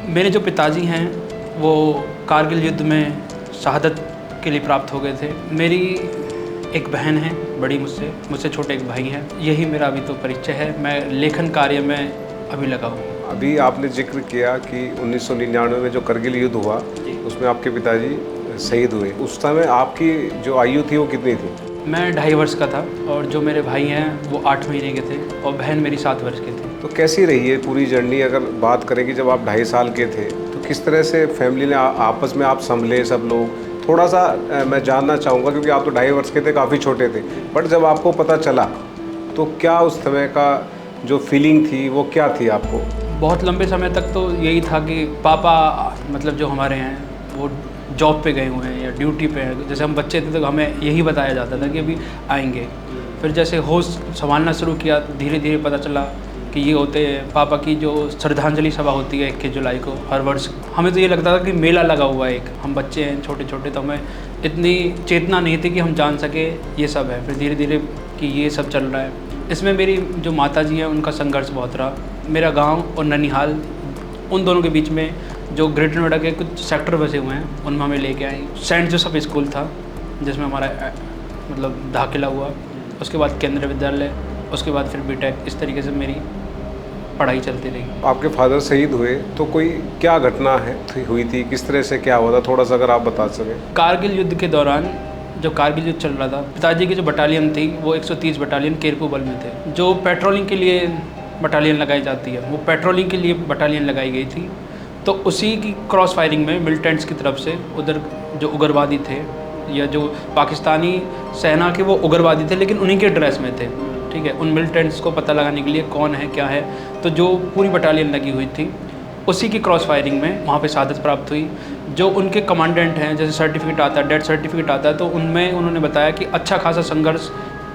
मेरे जो पिताजी हैं वो कारगिल युद्ध में शहादत के लिए प्राप्त हो गए थे। मेरी एक बहन है बड़ी मुझसे छोटे एक भाई हैं। यही मेरा अभी तो परिचय है। मैं लेखन कार्य में अभी लगा हूँ। अभी आपने जिक्र किया कि 1999 में जो करगिल युद्ध हुआ उसमें आपके पिताजी शहीद हुए। उस समय आपकी जो आयु थी वो कितनी थी? मैं 2.5 वर्ष का था और जो मेरे भाई हैं वो 8 महीने के थे और बहन मेरी 7 वर्ष की थी। तो कैसी रही है पूरी जर्नी? अगर बात करें कि जब आप 2.5 साल के थे तो किस तरह से फैमिली ने आपस में आप संभले सब लोग? थोड़ा सा मैं जानना चाहूँगा, क्योंकि आप तो 2.5 वर्ष के थे, काफ़ी छोटे थे। बट जब आपको पता चला तो क्या उस समय का जो फीलिंग थी वो क्या थी आपको? बहुत लंबे समय तक तो यही था कि पापा मतलब जो हमारे हैं वो जॉब पे गए हुए हैं या ड्यूटी पे हैं। जैसे हम बच्चे थे तो हमें यही बताया जाता था कि अभी आएंगे। फिर जैसे होश संभालना शुरू किया धीरे धीरे पता चला कि ये होते हैं पापा की जो श्रद्धांजलि सभा होती है 21 जुलाई को हर वर्ष। हमें तो ये लगता था कि मेला लगा हुआ है एक। हम बच्चे हैं छोटे छोटे, तो हमें इतनी चेतना नहीं थी कि हम जान सके ये सब है। फिर धीरे धीरे कि ये सब चल रहा है। इसमें मेरी जो माता जी हैं उनका संघर्ष बहुत रहा। मेरा गांव और ननिहाल, उन दोनों के बीच में जो ग्रेटर नोएडा के कुछ सेक्टर बसे हुए हैं उनमें हमें लेके आई। सेंट जोसेफ स्कूल था जिसमें हमारा मतलब दाखिला हुआ। उसके बाद केंद्रीय विद्यालय, उसके बाद फिर बीटेक। इस तरीके से मेरी पढ़ाई चलती रही। आपके फादर शहीद हुए तो कोई क्या घटना हुई थी? किस तरह से क्या हुआ था? थोड़ा सा अगर आप बता सकें। कारगिल युद्ध के दौरान जो कारगिल युद्ध चल रहा था, पिताजी की जो बटालियन थी वो 130 बटालियन केरकू बल में थे। जो पेट्रोलिंग के लिए बटालियन लगाई जाती है वो पेट्रोलिंग के लिए बटालियन लगाई गई थी। तो उसी की क्रॉस फायरिंग में मिलिटेंट्स की तरफ से उधर जो उग्रवादी थे या जो पाकिस्तानी सेना के वो उग्रवादी थे लेकिन उन्हीं के ड्रेस में थे, ठीक है, उन मिलिटेंट्स को पता लगाने के लिए कौन है क्या है। तो जो पूरी बटालियन लगी हुई थी उसी की क्रॉस फायरिंग में वहाँ पे शहादत प्राप्त हुई। जो उनके कमांडेंट हैं, जैसे सर्टिफिकेट आता है, डेथ सर्टिफिकेट आता है, तो उनमें उन्होंने बताया कि अच्छा खासा संघर्ष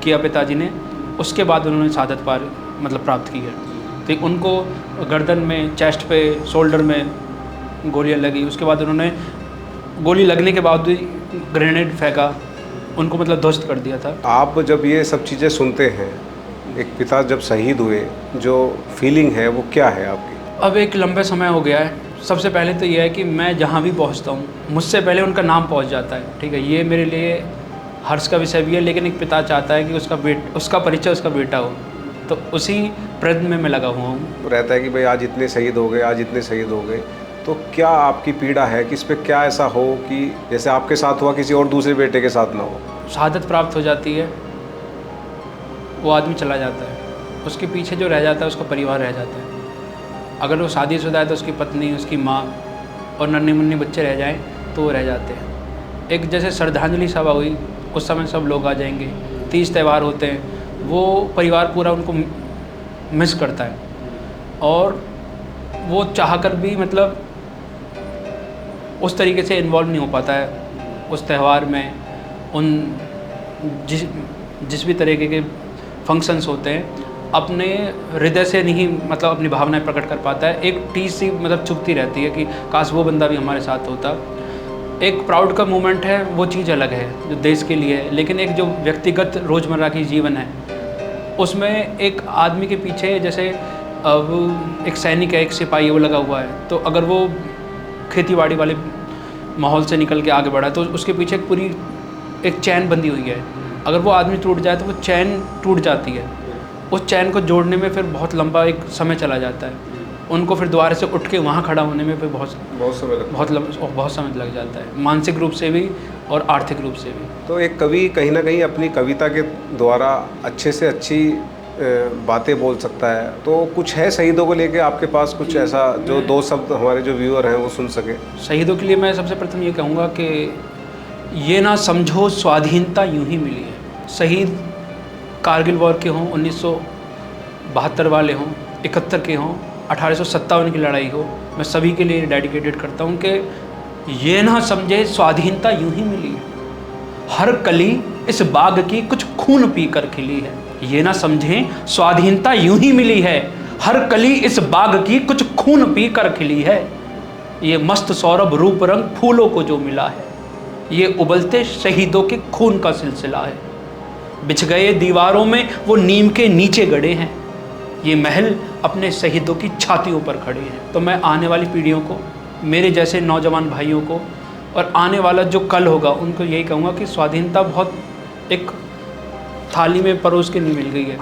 किया पिताजी ने। उसके बाद उन्होंने शहादत प्राप्त की है। तो उनको गर्दन में, चेस्ट पे, शोल्डर में गोलियां लगी। उसके बाद उन्होंने गोली लगने के बाद भी ग्रेनेड फेंका, उनको मतलब ध्वस्त कर दिया था। आप जब ये सब चीज़ें सुनते हैं, एक पिता जब शहीद हुए, जो फीलिंग है वो क्या है आपकी? अब एक लंबे समय हो गया है। सबसे पहले तो ये है कि मैं जहाँ भी पहुँचता हूँ मुझसे पहले उनका नाम पहुँच जाता है, ठीक है। ये मेरे लिए हर्ष का विषय भी है। लेकिन एक पिता चाहता है कि उसका परिचय उसका बेटा हो, तो उसी प्रयत्न में मैं लगा हुआ हूँ। रहता है कि भाई आज इतने शहीद हो गए, आज इतने शहीद हो गए। तो क्या आपकी पीड़ा है कि इस पर क्या ऐसा हो कि जैसे आपके साथ हुआ किसी और दूसरे बेटे के साथ ना हो? शहादत प्राप्त हो जाती है, वो आदमी चला जाता है, उसके पीछे जो रह जाता है उसका परिवार रह जाता है। अगर वो शादीशुदा है तो उसकी पत्नी, उसकी माँ और नन्हे मुन्ने बच्चे रह जाएं तो वो रह जाते हैं। एक जैसे श्रद्धांजलि सभा हुई, उस समय सब लोग आ जाएंगे। 30 त्यौहार होते हैं, वो परिवार पूरा उनको मिस करता है और वो चाहकर भी मतलब उस तरीके से इन्वॉल्व नहीं हो पाता है उस त्यौहार में। उन जिस भी तरीके के फंक्शंस होते हैं अपने हृदय से नहीं मतलब अपनी भावनाएं प्रकट कर पाता है। एक टीस सी मतलब चुभती रहती है कि काश वो बंदा भी हमारे साथ होता। एक प्राउड का मोमेंट है, वो चीज़ अलग है जो देश के लिए है। लेकिन एक जो व्यक्तिगत रोज़मर्रा की जीवन है उसमें एक आदमी के पीछे, जैसे अब एक सैनिक है, एक सिपाही है, वो लगा हुआ है। तो अगर वो खेतीबाड़ी वाले माहौल से निकल के आगे बढ़ा तो उसके पीछे पूरी एक चैन बंधी हुई है। अगर वो आदमी टूट जाए तो वो चैन टूट जाती है। उस चैन को जोड़ने में फिर बहुत लंबा एक समय चला जाता है। उनको फिर दोबारा से उठ के वहाँ खड़ा होने में फिर बहुत समय लग जाता है, मानसिक रूप से भी और आर्थिक रूप से भी। तो एक कवि कहीं ना कहीं अपनी कविता के द्वारा अच्छे से अच्छी बातें बोल सकता है। तो कुछ है शहीदों को लेके आपके पास कुछ ऐसा जो 2 शब्द हमारे जो व्यूअर हैं वो सुन सके? शहीदों के लिए मैं सबसे प्रथम ये कहूँगा कि ये ना समझो स्वाधीनता यूं ही मिली है। शहीद कारगिल वॉर के हों, 1972 वाले हों, 71 के हों, 1857 की लड़ाई हो, मैं सभी के लिए डेडिकेटेड करता हूँ कि ये ना समझे स्वाधीनता यूं ही मिली है। हर कली इस बाग की कुछ खून पी कर खिली है। ये ना समझें स्वाधीनता यूं ही मिली है, हर कली इस बाग की कुछ खून पी कर खिली है। ये मस्त सौरभ रूप रंग फूलों को जो मिला है, ये उबलते शहीदों के खून का सिलसिला है। बिछ गए दीवारों में वो नीम के नीचे गड़े हैं, ये महल अपने शहीदों की छातियों पर खड़े हैं। तो मैं आने वाली पीढ़ियों को, मेरे जैसे नौजवान भाइयों को और आने वाला जो कल होगा उनको यही कहूँगा कि स्वाधीनता बहुत एक थाली में परोस के नहीं मिल गई है।